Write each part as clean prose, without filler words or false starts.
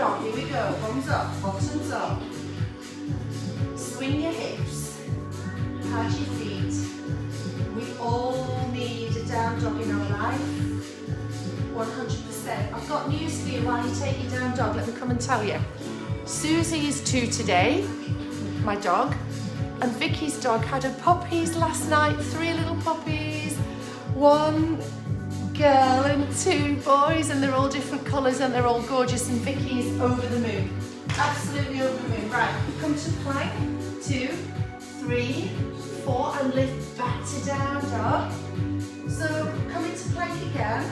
dog. Here we go. Thumbs up, bottoms up. Swing your hips. Pad your feet. We all need a down dog in our life. 100%. I've got news for you while you take your down dog. Let me come and tell you. Susie is 2 today, my dog, and Vicky's dog had her puppies last night. 3 little puppies, 1 girl and 2 boys, and they're all different colours and they're all gorgeous, and Vicky is over the moon. Absolutely over the moon. Right, come to plank. 2, 3, 4, and lift back to down dog. So come into plank again.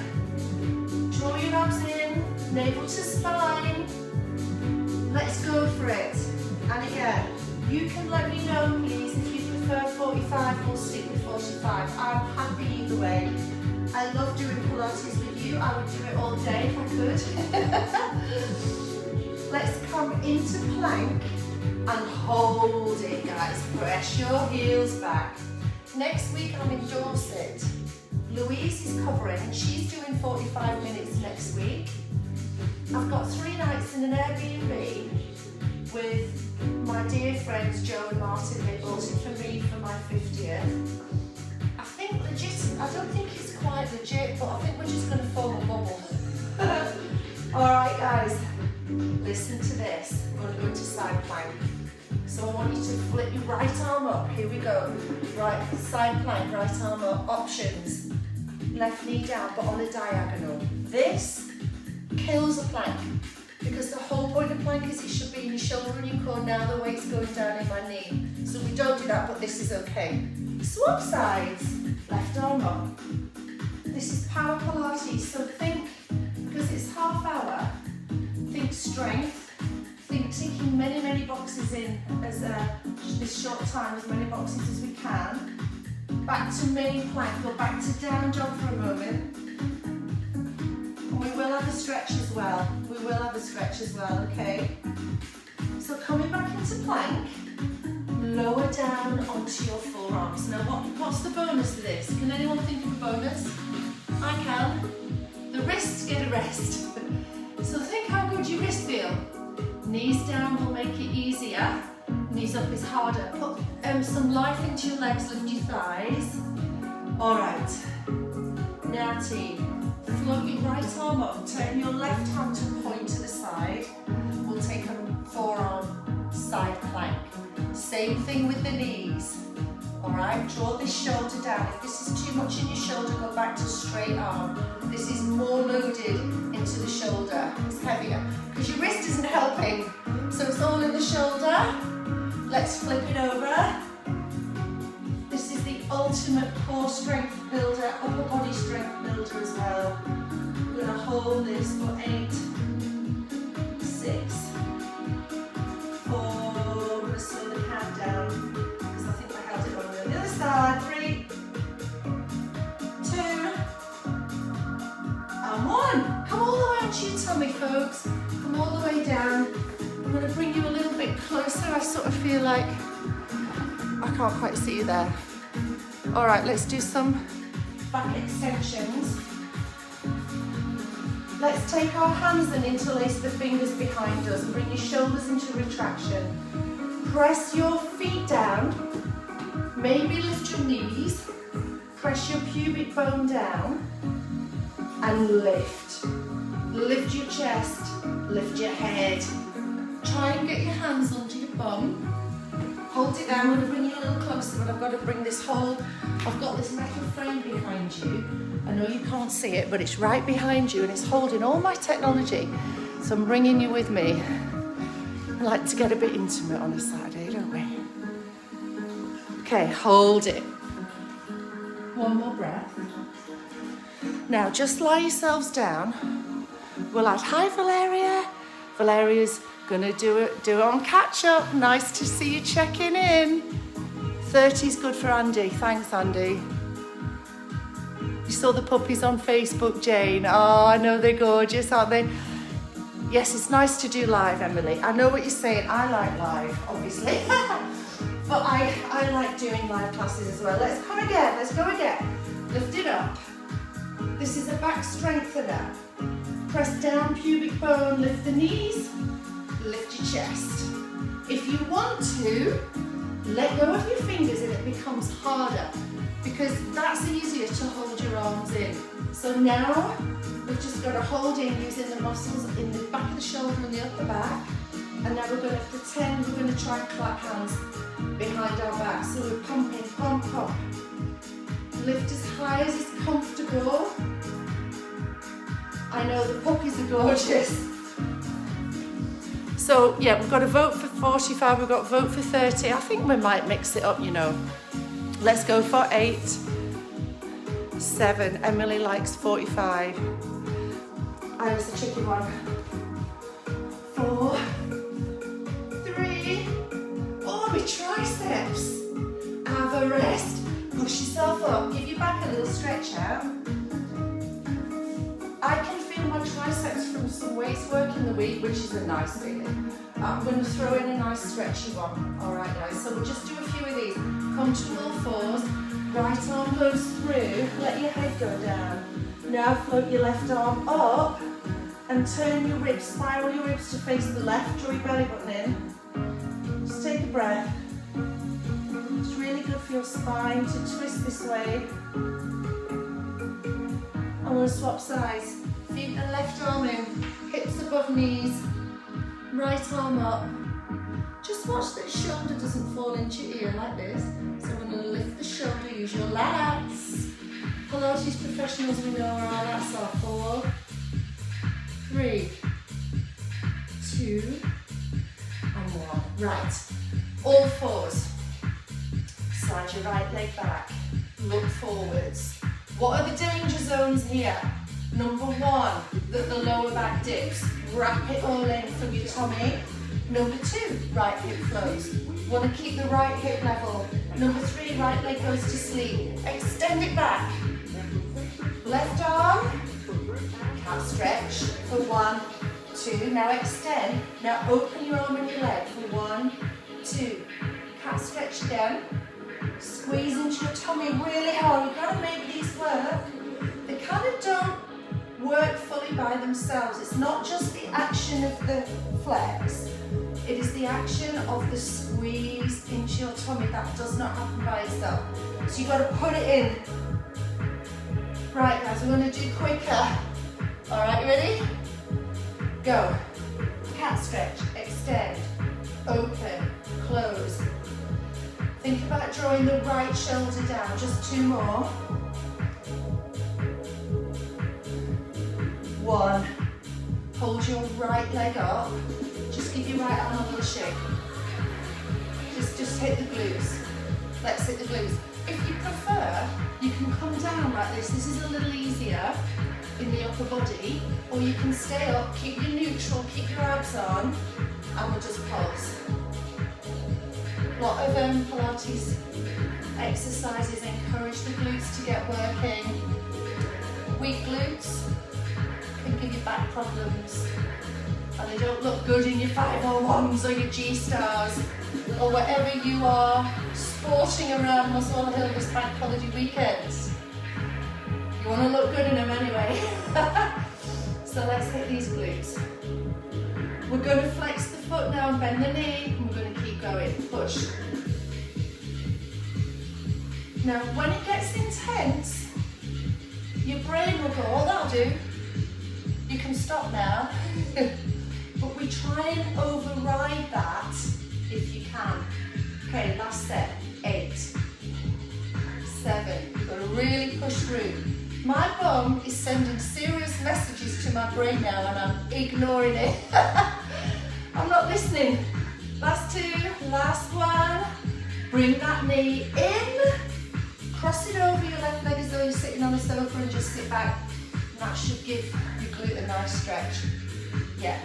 Draw your arms in, navel to spine. Let's go for it. And again, you can let me know please if you prefer 45, we'll stick with 45. I'm happy either way. I love doing Pilates with you. I would do it all day if I could. Let's come into plank and hold it, guys. Press your heels back. Next week I'm in Dorset. Louise is covering. She's doing 45 minutes next week. I've got 3 nights in an Airbnb with my dear friends Joe and Martin. They bought it for me for my 50th. I think legit, I don't think it's quite legit, but I think we're just going to form a bubble. Alright guys, listen to this. I'm going to go into side plank. So I want you to flip your right arm up. Here we go. Right, side plank, right arm up. Options. Left knee down, but on a diagonal. This kills a plank, because the whole point of plank is it should be in your shoulder and your core. Now the weight's going down in my knee. So we don't do that, but this is okay. Swap sides. Left arm up. This is power Pilates, so think, because it's half hour, think strength, think ticking many boxes in as this short time, as many boxes as we can. Back to main plank, or back to down dog for a moment. And we will have a stretch as well. We will have a stretch as well, okay? So coming back into plank, lower down onto your forearms. Now what's the bonus to this? Can anyone think of a bonus? I can. The wrists get a rest. So think how good your wrists feel. Knees down will make it easier. Knees up is harder. Put some life into your legs, lift your thighs. All right. Now team, float your right arm up, turn your left hand to point to the side. We'll take a forearm side plank. Same thing with the knees. All right, draw this shoulder down. If this is too much in your shoulder, go back to straight arm. This is more loaded into the shoulder. It's heavier because your wrist isn't helping. So it's all in the shoulder. Let's flip it over. This is the ultimate core strength builder, upper body strength builder as well. We're gonna hold this for 8, 6, 4. I'm gonna slow the count down because I think I held it wrong. On the other side, 3, 2, and 1. Come all the way onto your tummy, folks. Come all the way down. I'm going to bring you a little bit closer. I sort of feel like I can't quite see you there. All right, let's do some back extensions. Let's take our hands and interlace the fingers behind us and bring your shoulders into retraction. Press your feet down. Maybe lift your knees. Press your pubic bone down and lift. Lift your chest, lift your head. Try and get your hands under your bum. Hold it down. I'm going to bring you a little closer, but I've got to bring this whole, I've got this metal frame behind you. I know you can't see it, but it's right behind you and it's holding all my technology. So I'm bringing you with me. I like to get a bit intimate on a Saturday, don't we? Okay, hold it. One more breath. Now just lie yourselves down. We'll add hi Valeria. Valeria's gonna do it on catch up. Nice to see you checking in. 30's good for Andy. Thanks, Andy. You saw the puppies on Facebook, Jane. Oh, I know they're gorgeous, aren't they? Yes, it's nice to do live, Emily. I know what you're saying. I like live, obviously. But I like doing live classes as well. Let's come again. Let's go again. Lift it up. This is a back strengthener. Press down, pubic bone, lift the knees. chest. If you want to, let go of your fingers and it becomes harder, because that's easier to hold your arms in. So now we've just got to hold in using the muscles in the back of the shoulder and the upper back. And now we're going to pretend we're going to try and clap hands behind our back. So we're pumping, pump, pump. Lift as high as is comfortable. I know the puppies are gorgeous. So yeah, we've got a vote for 45, we've got a vote for 30. I think we might mix it up, you know. Let's go for 8, 7. Emily likes 45. I was the tricky one. 4, 3. Oh, my triceps. Have a rest. Push yourself up. Give your back a little stretch out. I can feel my triceps from some weights work in the week, which is a nice feeling. I'm going to throw in a nice stretchy one. All right, guys. So we'll just do a few of these. Come to all fours. Right arm goes through. Let your head go down. Now float your left arm up and turn your ribs. Spiral your ribs to face the left. Draw your belly button in. Just take a breath. It's really good for your spine to twist this way. I'm going to swap sides. Feet and left arm in, hips above knees, right arm up. Just watch that shoulder doesn't fall into your ear like this. So we're going to lift the shoulder, use your lats. Pilates professionals, we know where our lats are. 4, 3, 2, and 1. Right, all fours. Slide your right leg back, look forwards. What are the danger zones here? Number 1, that the lower back dips. Wrap it all in from your tummy. Number 2, right hip flows. Want to keep the right hip level. Number 3, right leg goes to sleep. Extend it back. Left arm, cat stretch for 1, 2. Now extend. Now open your arm and your leg for 1, 2. Cat stretch again. Squeeze into your tummy really hard. You've got to make these work. They kind of don't work fully by themselves. It's not just the action of the flex. It is the action of the squeeze into your tummy that does not happen by itself. So you've got to put it in. Right, guys, we're going to do quicker. All right, ready? Go. Cat stretch, extend, open, close. Think about drawing the right shoulder down. Just 2 more. 1. Hold your right leg up. Just give your right arm a little shake. Just hit the glutes. Let's hit the glutes. If you prefer, you can come down like this. This is a little easier in the upper body. Or you can stay up, keep your neutral, keep your abs on, and we'll just pulse. A lot of Pilates exercises encourage the glutes to get working. Weak glutes can give you back problems, and they don't look good in your 501s or your G-stars or whatever you are sporting around Muswell Hill this bank holiday weekend. You want to look good in them anyway. So let's hit these glutes. We're going to flex the foot now and bend the knee, and we're going to keep going. Push. Now, when it gets intense, your brain will go, oh, that'll do. You can stop now. But we try and override that if you can. Okay, last set. 8, 7. You've got to really push through. My bum is sending serious messages to my brain now, and I'm ignoring it. I'm not listening. Last 2, last 1. Bring that knee in. Cross it over your left leg as though you're sitting on a sofa, and just sit back. And that should give your glute a nice stretch. Yeah.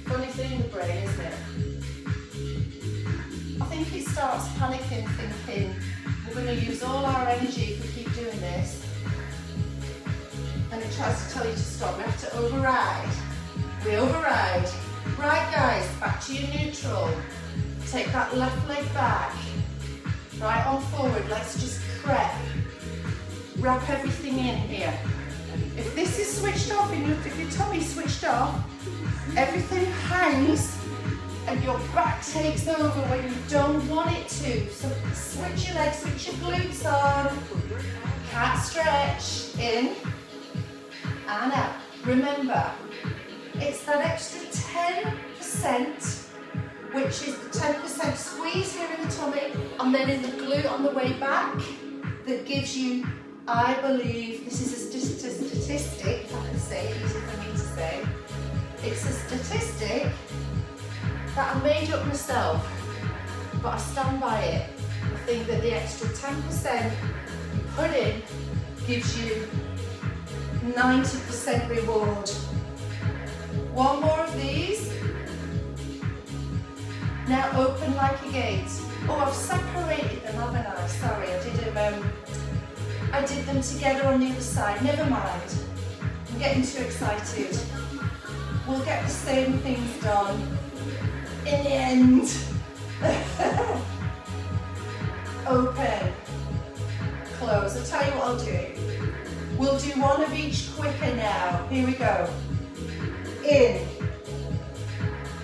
Funny thing with the brain, isn't it? I think it starts panicking, thinking, we're going to use all our energy if we keep doing this. And it tries to tell you to stop. We have to override. We override. Right, guys, back to your neutral. Take that left leg back. Right on forward. Let's just prep. Wrap everything in here. If this is switched off, if your tummy's switched off, everything hangs your back takes over when you don't want it to. So switch your legs, switch your glutes on. Cat stretch, in and out. Remember, it's that extra 10%, which is the 10% squeeze here in the tummy, and then in the glute on the way back, that gives you, I believe, this is a statistic, if I can say it, easy for me to say. It's a statistic that I made up myself, but I stand by it. I think that the extra 10% you put in gives you 90% reward. One more of these. Now open like a gate. Oh, I've separated them, haven't I? Sorry, I did them together on the other side. Never mind. I'm getting too excited. We'll get the same things done in the end. Open. Close. I'll tell you what I'll do. We'll do one of each quicker now. Here we go. In.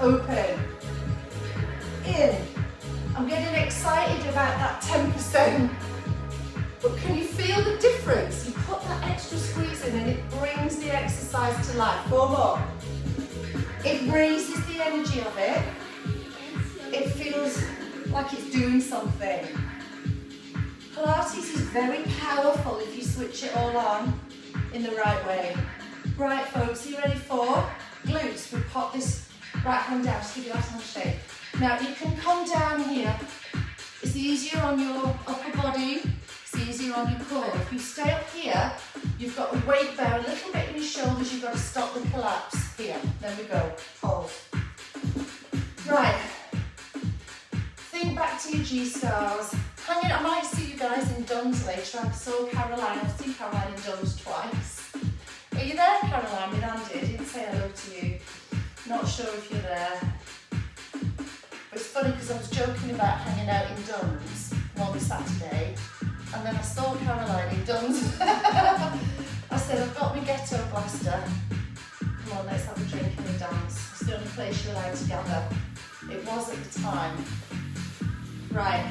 Open. In. I'm getting excited about that 10%. But can you feel the difference? You put that extra squeeze in and it brings the exercise to life. 4 more. It raises the energy of it. It feels like it's doing something. Pilates is very powerful if you switch it all on in the right way. Right folks, are you ready for glutes? We pop this right hand down, just give you that hand shake. Now you can come down here. It's easier on your upper body, it's easier on your core. If you stay up here, you've got the weight bear a little bit in your shoulders, you've got to stop the collapse. Here, there we go, hold. Right, think back to your G-stars. Hang it, I might see you guys in Duns later. I saw Caroline, I've seen Caroline in Duns twice. Are you there, Caroline, with Andy? I didn't say hello to you. Not sure if you're there. But it's funny because I was joking about hanging out in Duns one Saturday, and then I saw Caroline in Duns. I said, I've got my ghetto blaster. Come on, let's have a drink and a dance. It's the only place you're allowed to gather. It was at the time. Right,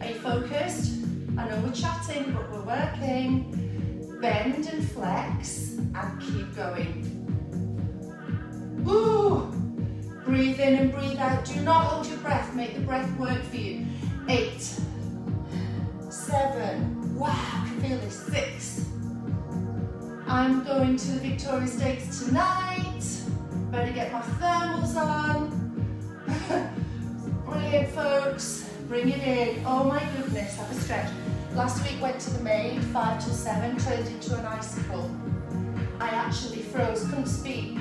are you focused? I know we're chatting, but we're working. Bend and flex and keep going. Woo! Breathe in and breathe out. Do not hold your breath. Make the breath work for you. 8, 7, wow, I can feel this. 6. I'm going to the Victoria Stakes tonight. Better get my thermals on. Brilliant, folks. Bring it in. Oh my goodness, have a stretch. Last week went to the maid, 5 till 7, turned into an icicle. I actually froze, couldn't speak.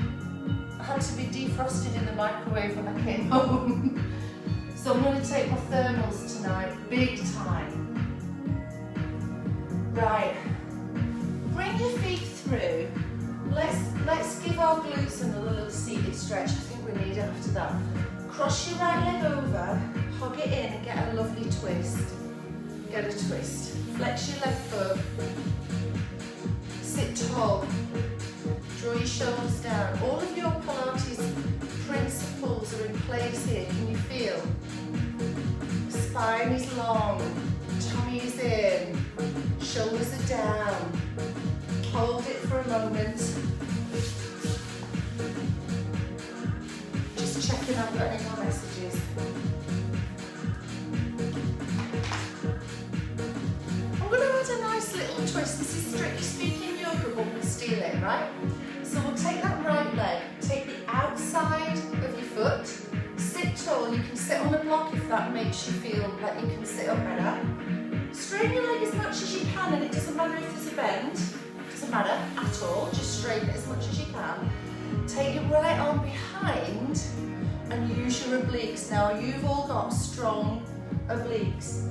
I had to be defrosted in the microwave when I came home. So I'm going to take my thermals tonight, big time. Right, bring your feet through. Let's give our glutes another little seated stretch. I think we need it after that. Cross your right leg over, hug it in and get a lovely twist. Get a twist. Flex your left foot. Sit tall. Draw your shoulders down. All of your Pilates principles are in place here. Can you feel? Spine is long. Tummy is in. Shoulders are down. Hold it for a moment. Just checking I've got any more messages. I'm going to add a nice little twist. This is strictly speaking yoga, but we'll steal it, right? So we'll take that right leg, take the outside of your foot, sit tall. You can sit on the block if that makes you feel like you can sit up better. Straighten your leg as much as you can, and it doesn't matter if there's a bend. It doesn't matter at all. Just straighten it as much as you can. Take your right arm behind and use your obliques. Now you've all got strong obliques.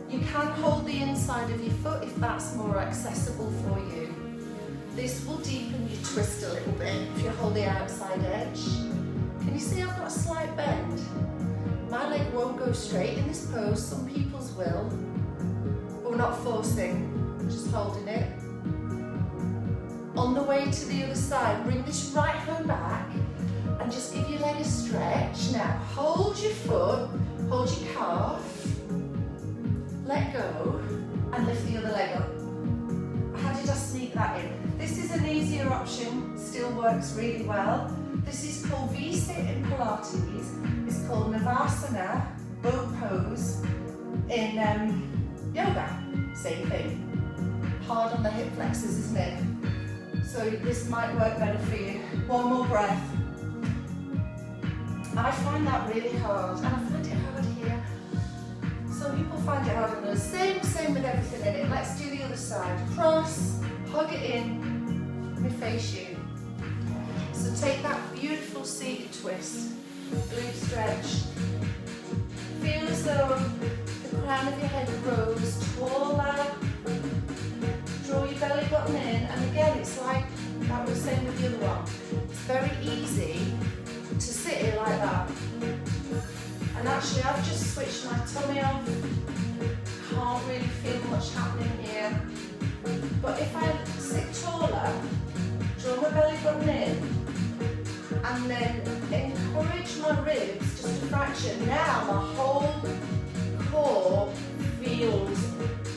You can hold the inside of your foot if that's more accessible for you. This will deepen your twist a little bit if you hold the outside edge. Can you see I've got a slight bend? My leg won't go straight in this pose, some people's will. But we're not forcing, just holding it. On the way to the other side, bring this right hand back, And just give your leg a stretch. Now hold your foot, hold your calf, let go, and lift the other leg up. How did I sneak that in? This is an easier option, still works really well. This is called V-sit in Pilates. It's called Navasana Pose in yoga. Same thing. Hard on the hip flexors, isn't it? So this might work better for you. One more breath. I find that really hard, and I find it hard here. Some people find it hard on us. Same with everything in it. Let's do the other side. Cross, hug it in, let me face you. So take that beautiful seated twist, glute stretch. Feel as though the crown of your head grows taller. Draw your belly button in, and again, it's like that we were saying with the other one. It's very easy to sit here like that. And actually, I've just switched my tummy off. Can't really feel much happening here. But if I sit taller, draw my belly button in, and then encourage my ribs just a fraction. Now my whole core feels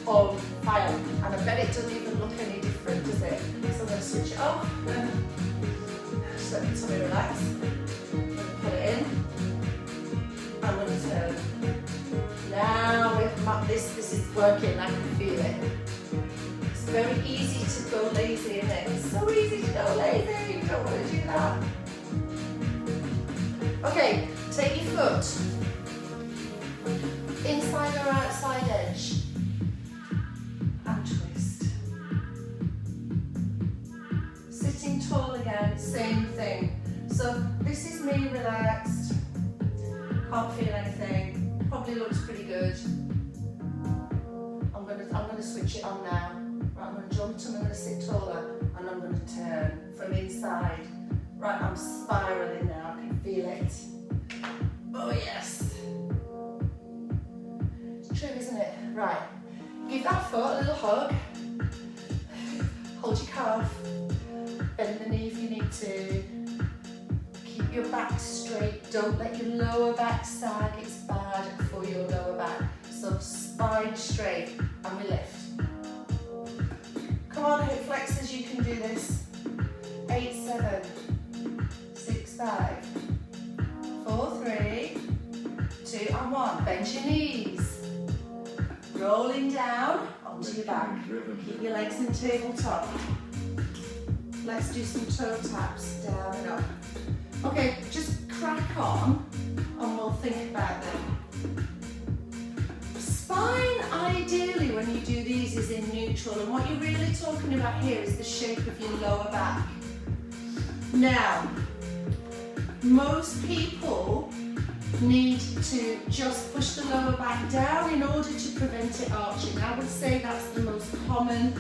on fire, and I bet it doesn't even look any different, does it? So I'm going to switch it off, just let the tummy relax. I'm going to put it in, I'm going to turn. Now with this is working, I can feel it. It's very easy to go lazy in it. It's so easy to go lazy, you don't want to do that. Okay, take your foot inside or outside edge and twist. Sitting tall again, same thing. So this is me relaxed, can't feel anything, probably looks pretty good. I'm gonna switch it on now. Right, I'm gonna jump and I'm gonna sit taller, and I'm gonna turn from inside. Right, I'm spiraling now, I can feel it. Oh yes. It's true, isn't it? Right, give that foot a little hug. Hold your calf. Bend the knee if you need to. Keep your back straight. Don't let your lower back sag. It's bad for your lower back. So spine straight, and we lift. Come on, hip flexors, you can do this. 8, 7, 6, 5, 4, 3, 2, and 1. Bend your knees. Rolling down onto your back. Keep your legs in tabletop. Let's do some toe taps, down and up. Okay, just crack on and we'll think about them. Spine, ideally, when you do these, is in neutral, and what you're really talking about here is the shape of your lower back. Now, most people need to just push the lower back down in order to prevent it arching. I would say that's the most common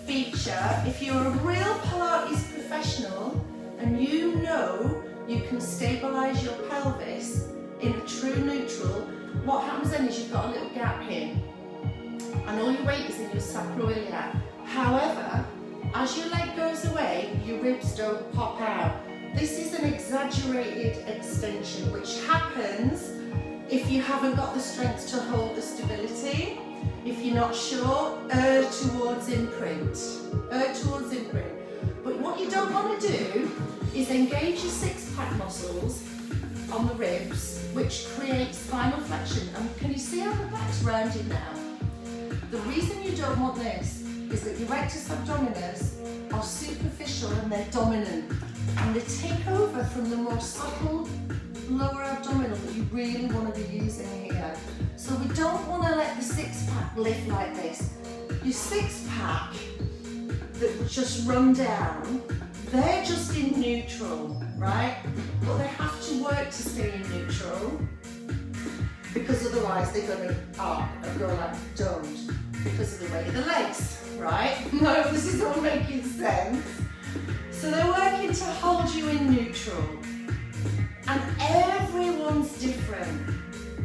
feature. If you're a real Pilates professional and you know you can stabilize your pelvis in a true neutral, what happens then is you've got a little gap here and all your weight is in your sacroiliac. However, as your leg goes away, your ribs don't pop out. This is an exaggerated extension, which happens if you haven't got the strength to hold the stability. If you're not sure, err towards imprint. Err towards imprint. But what you don't want to do is engage your six-pack muscles on the ribs, which creates spinal flexion. And can you see how the back's rounded now? The reason you don't want this is that your rectus abdominis are superficial and they're dominant. And they take over from the more subtle lower abdominal that you really want to be using here. So we don't want to let the six-pack lift like this. Your six-pack that would just run down, they're just in neutral, right? But they have to work to stay in neutral because otherwise they're going to arc and go like don't because of the weight of the legs, right? No, this is all making sense. So they're working to hold you in neutral. And everyone's different.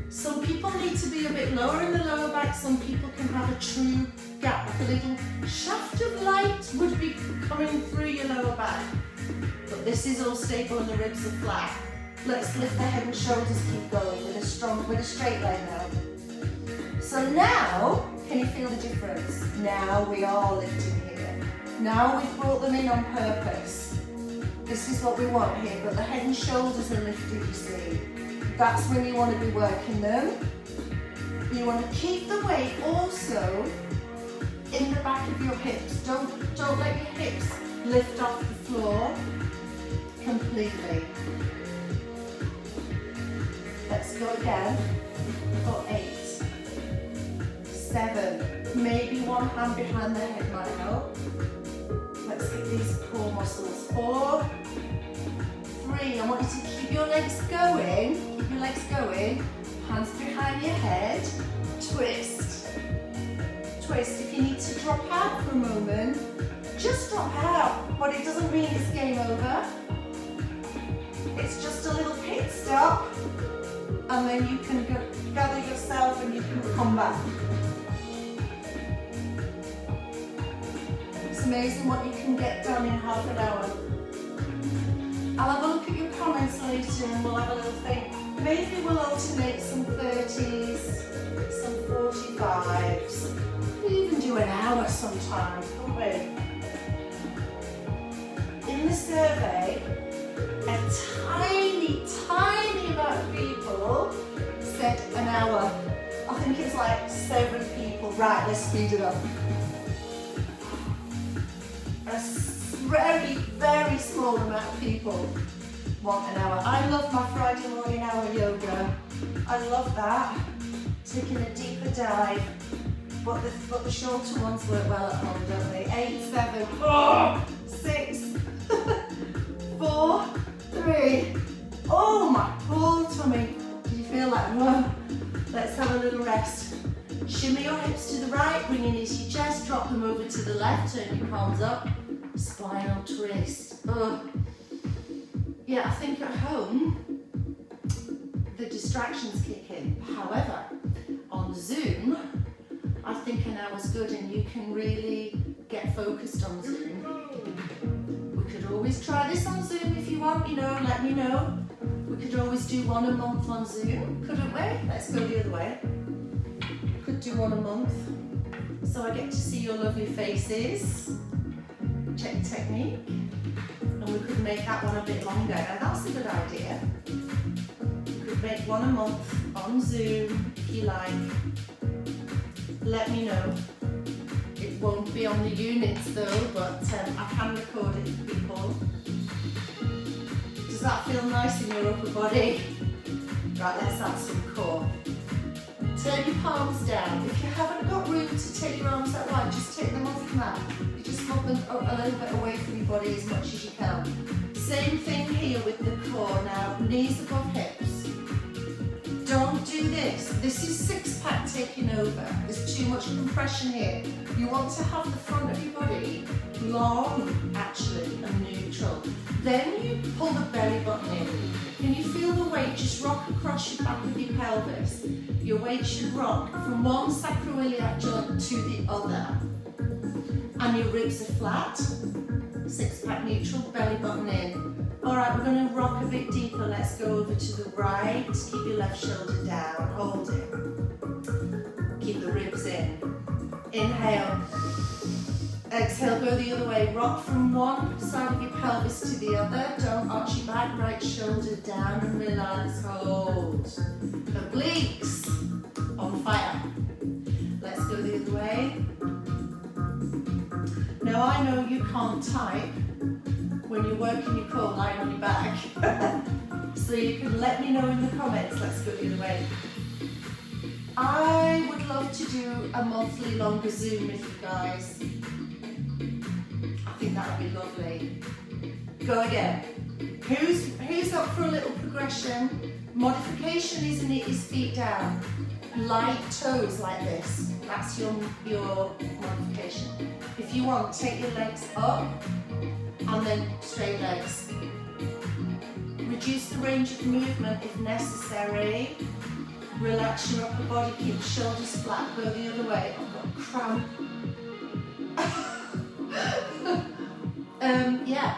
Some people need to be a bit lower in the lower back, some people can have a true gap, like a little shaft of light would be coming through your lower back. But this is all stable and the ribs are flat. Let's lift the head and shoulders, keep going with a straight leg now. So now, can you feel the difference? Now we are lifting here. Now we've brought them in on purpose. This is what we want here, but the head and shoulders are lifted, you see. That's when you want to be working them. You want to keep the weight also in the back of your hips. Don't let your hips lift off the floor completely. Let's go again for 8, 7, maybe one hand behind the head might help. Let's get these core muscles. 4, 3, I want you to keep your legs going, hands behind your head, twist. Twist. If you need to drop out for a moment, just drop out, but it doesn't mean it's game over. It's just a little pit stop, and then you can gather yourself and you can come back. It's amazing what you can get done in half an hour. I'll have a look at your comments later and we'll have a little think. Maybe we'll alternate some 30s, some 45s. We even do an hour sometimes, don't we? In the survey, a tiny amount of people said an hour. I think it's like 7 people. Right, let's speed it up. A very small amount of people want an hour. I love my Friday morning hour yoga. I love that. Taking a deeper dive. But the shorter ones work well at home, don't they? 8, 7, 6, 4, 3. Oh, my poor tummy. Do you feel that? Whoa. Let's have a little rest. Shimmy your hips to the right, bring your knees to your chest, drop them over to the left, turn your palms up. Spinal twist. Yeah, I think at home, the distractions kick in. However, on Zoom, I think an hour's good and you can really get focused on Zoom. We could always try this on Zoom if you want, let me know. We could always do one a month on Zoom, couldn't we? Let's go the other way. Could do one a month. So I get to see your lovely faces. Check the technique. And we could make that one a bit longer. Now that's a good idea. We could make one a month on Zoom if you like. Let me know. It won't be on the units though, but I can record it for people. Does that feel nice in your upper body? Right, let's add some core. Turn your palms down. If you haven't got room to take your arms that wide, just take them off the mat. You just hold them up a little bit away from your body as much as you can. Same thing here with the core now. Knees above hips. Don't do this. This is six-pack taking over. There's too much compression here. You want to have the front of your body long, actually, and neutral. Then you pull the belly button in. Can you feel the weight just rock across your back of your pelvis? Your weight should rock from one sacroiliac joint to the other. And your ribs are flat. Six-pack neutral, belly button in. All right, we're going to rock a bit deeper. Let's go over to the right. Keep your left shoulder down. Hold it. Keep the ribs in. Inhale. Exhale, go the other way. Rock from one side of your pelvis to the other. Don't arch your back. Right shoulder down and relax. Hold. Obliques on fire. Let's go the other way. Now I know you can't type when you're working your core lying on your back. So you can let me know in the comments. Let's go the other way. I would love to do a monthly longer Zoom with you guys. I think that would be lovely. Go again. Who's up for a little progression? Modification is feet down. Light toes like this. That's your modification. If you want, take your legs up and then straight legs. Reduce the range of movement if necessary. Relax your upper body, keep the shoulders flat, go the other way. I've got a cramp. Yeah,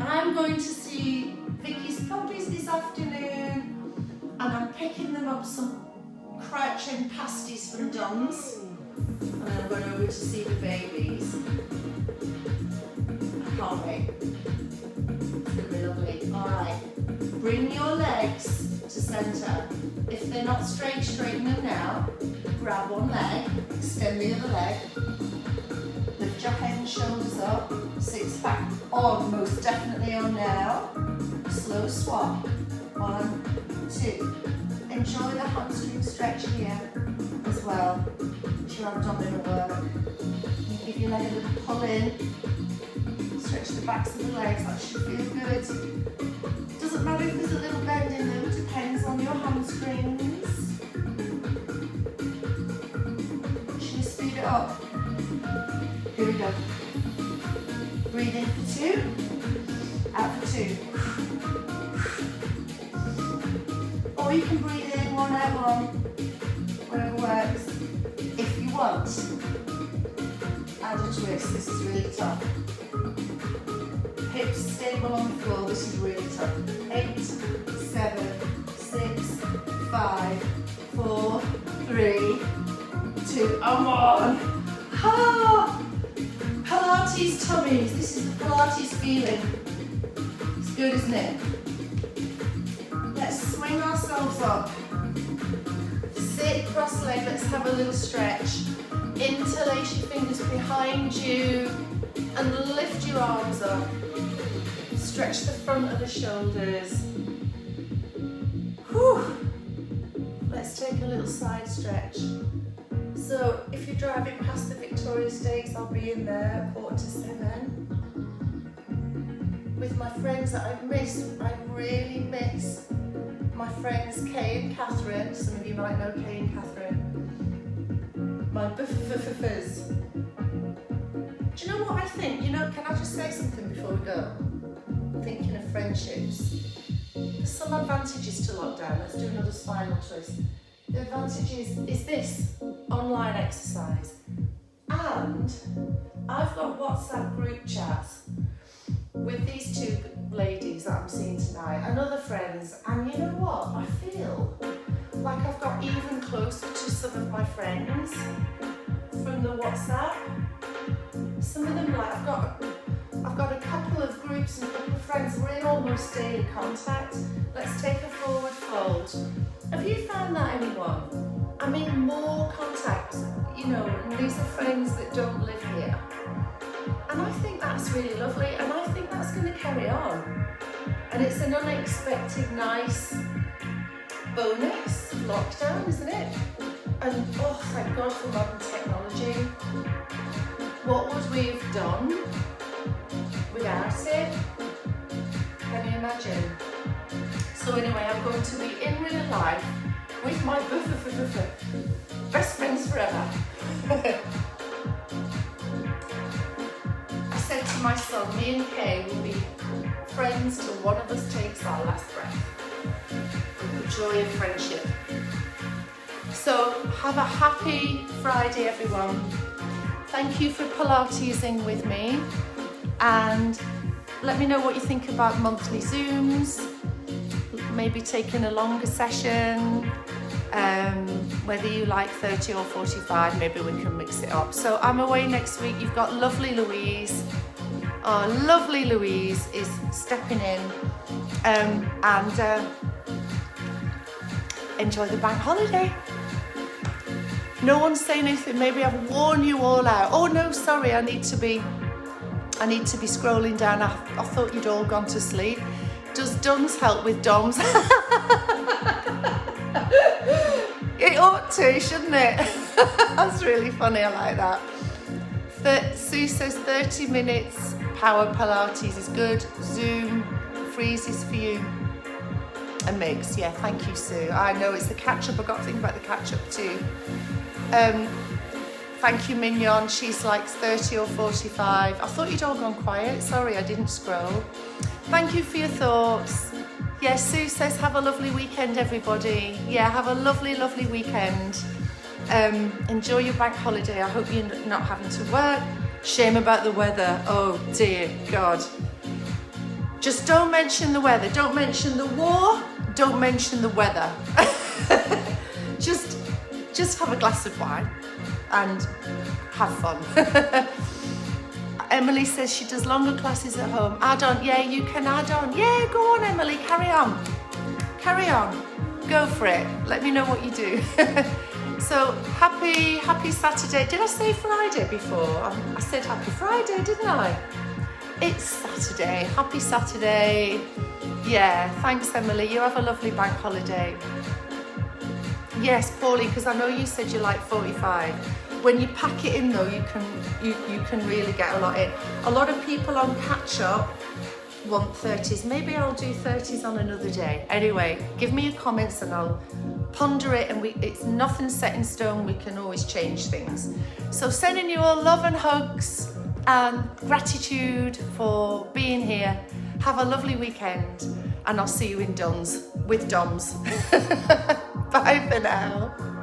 I'm going to see Vicky's puppies this afternoon, and I'm picking them up some crouching pasties from Don's, and then I'm going over to see the babies. I can't wait. It's going to be lovely. Alright, bring your legs to centre. If they're not straight, straighten them now. Grab one leg, extend the other leg. Lift your head and shoulders up. Six pack on, most definitely on now. Slow swap. 1, 2. Enjoy the hamstring stretch here as well. It's your abdominal work. Give your leg a little pull in. Stretch the backs of the legs, that should feel good. Doesn't matter if there's a little bend in them, depends on your hamstrings. Should we speed it up? Here we go. Breathe in for 2, out for 2. Or you can breathe in 1, out 1, whatever works. If you want, add a twist, this is really tough. Hips stable on the floor, this is really tough. 8, 7, 6, 5, 4, 3, 2, and 1. Ah! Pilates tummies, this is the Pilates feeling. It's good, isn't it? Let's swing ourselves up. Sit cross-legged, let's have a little stretch. Interlace your fingers behind you and lift your arms up. Stretch the front of the shoulders. Whew. Let's take a little side stretch. So if you're driving past the Victoria Stakes, I'll be in there at 6:45 with my friends that I've missed. I really miss my friends Kay and Catherine. Some of you might know Kay and Catherine. My buffers. Do you know what I think? Can I just say something before we go? Thinking of friendships. There's some advantages to lockdown. Let's do another spinal twist. The advantage is this online exercise, and I've got WhatsApp group chats with these 2 ladies that I'm seeing tonight and other friends, and you know what? I feel like I've got even closer to some of my friends from the WhatsApp. Some of them, like I've got a couple of groups and a couple of friends. We're in almost daily contact. Let's take a forward fold. Have you found that, anyone? I'm in more contact, and these are friends that don't live here. And I think that's really lovely, and I think that's going to carry on. And it's an unexpected, nice bonus lockdown, isn't it? And oh, thank God for modern technology. What would we have done without it? Can you imagine? So anyway, I'm going to be in real life with my best friends forever. I said to my son, me and Kay will be friends till one of us takes our last breath. With the joy of friendship. So have a happy Friday, everyone. Thank you for Pilatesing with me, and let me know what you think about monthly Zooms. Maybe taking a longer session, whether you like 30 or 45, maybe we can mix it up. So I'm away next week. You've got lovely Louise. Oh, lovely Louise is stepping in, and enjoy the bank holiday. No one's saying anything. Maybe I've worn you all out. Oh no, sorry, I need to be scrolling down. I thought you'd all gone to sleep. Does DOMS help with DOMS? It ought to, shouldn't it? That's really funny, I like that. Sue says 30 minutes power Pilates is good. Zoom freezes for you. A mix, yeah, thank you, Sue. I know it's the catch-up, I've got to think about the catch-up too. Thank you, Mignon, she's like 30 or 45. I thought you'd all gone quiet, sorry, I didn't scroll. Thank you for your thoughts. Yeah, Sue says have a lovely weekend, everybody. Yeah, have a lovely, lovely weekend. Enjoy your bank holiday. I hope you're not having to work. Shame about the weather. Oh dear God. Just don't mention the weather. Don't mention the war. Don't mention the weather. just have a glass of wine and have fun. Emily says she does longer classes at home. Add on. Yeah, you can add on. Yeah, go on, Emily. Carry on. Carry on. Go for it. Let me know what you do. So happy Saturday. Did I say Friday before? I said happy Friday, didn't I? It's Saturday. Happy Saturday. Yeah, thanks, Emily. You have a lovely bank holiday. Yes, Paulie, because I know you said you like 45. When you pack it in though, you can really get a lot in. A lot of people on catch up want 30s. Maybe I'll do 30s on another day. Anyway, give me your comments and I'll ponder it, and it's nothing set in stone. We can always change things. So sending you all love and hugs and gratitude for being here. Have a lovely weekend and I'll see you in DOMS with DOMS. Bye for now.